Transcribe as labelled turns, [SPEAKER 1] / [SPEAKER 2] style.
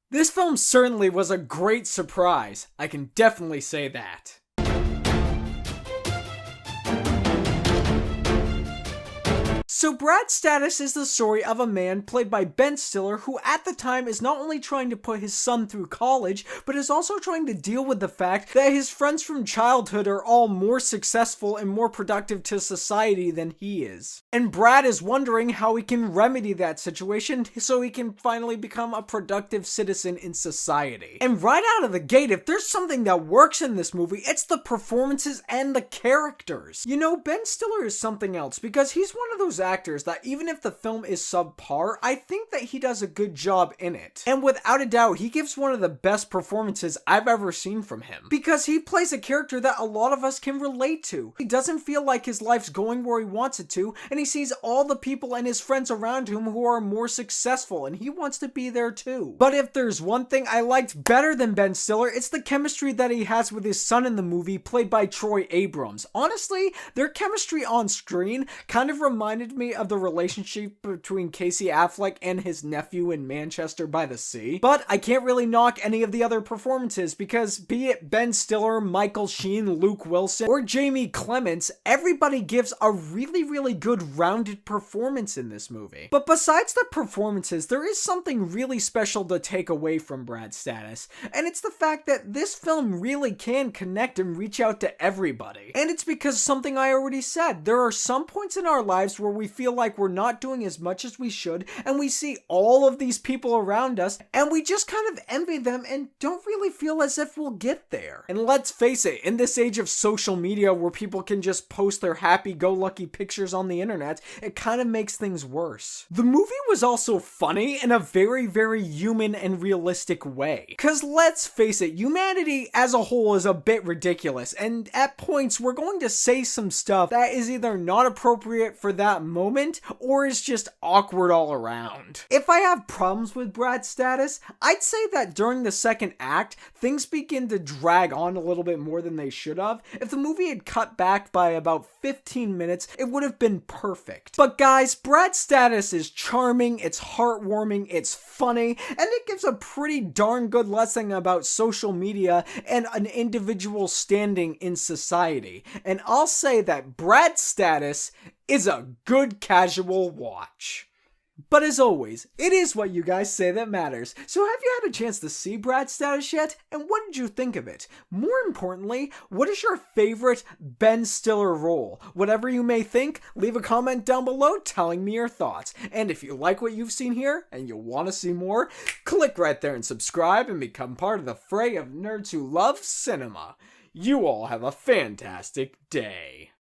[SPEAKER 1] This film certainly was a great surprise. I can definitely say that. So Brad's Status is the story of a man played by Ben Stiller who at the time is not only trying to put his son through college, but is also trying to deal with the fact that his friends from childhood are all more successful and more productive to society than he is. And Brad is wondering how he can remedy that situation so he can finally become a productive citizen in society. And right out of the gate, if there's something that works in this movie, it's the performances and the characters. You know, Ben Stiller is something else because he's one of those actors that even if the film is subpar, I think that he does a good job in it. And without a doubt, he gives one of the best performances I've ever seen from him. Because he plays a character that a lot of us can relate to. He doesn't feel like his life's going where he wants it to, and he sees all the people and his friends around him who are more successful, and he wants to be there too. But if there's one thing I liked better than Ben Stiller, it's the chemistry that he has with his son in the movie, played by Troy Abrams. Honestly, their chemistry on screen kind of reminded me of the relationship between Casey Affleck and his nephew in Manchester by the Sea. But I can't really knock any of the other performances because be it Ben Stiller, Michael Sheen, Luke Wilson, or Jamie Clements, everybody gives a really good rounded performance in this movie. But besides the performances, there is something really special to take away from Brad's Status, and it's the fact that this film really can connect and reach out to everybody. And it's because something I already said, there are some points in our lives where we feel like we're not doing as much as we should, and we see all of these people around us, and we just kind of envy them and don't really feel as if we'll get there. And let's face it, in this age of social media where people can just post their happy-go-lucky pictures on the internet, it kind of makes things worse. The movie was also funny in a very human and realistic way. Cause let's face it, humanity as a whole is a bit ridiculous, and at points we're going to say some stuff that is either not appropriate for that moment or is just awkward all around. If I have problems with Brad's Status, I'd say that during the second act, things begin to drag on a little bit more than they should have. If the movie had cut back by about 15 minutes, it would have been perfect. But guys, Brad's Status is charming, it's heartwarming, it's funny, and it gives a pretty darn good lesson about social media and an individual standing in society. And I'll say that Brad's Status is a good casual watch. But as always, it is what you guys say that matters. So have you had a chance to see Brad's Status yet? And what did you think of it? More importantly, what is your favorite Ben Stiller role? Whatever you may think, leave a comment down below telling me your thoughts. And if you like what you've seen here and you want to see more, click right there and subscribe and become part of the fray of nerds who love cinema. You all have a fantastic day.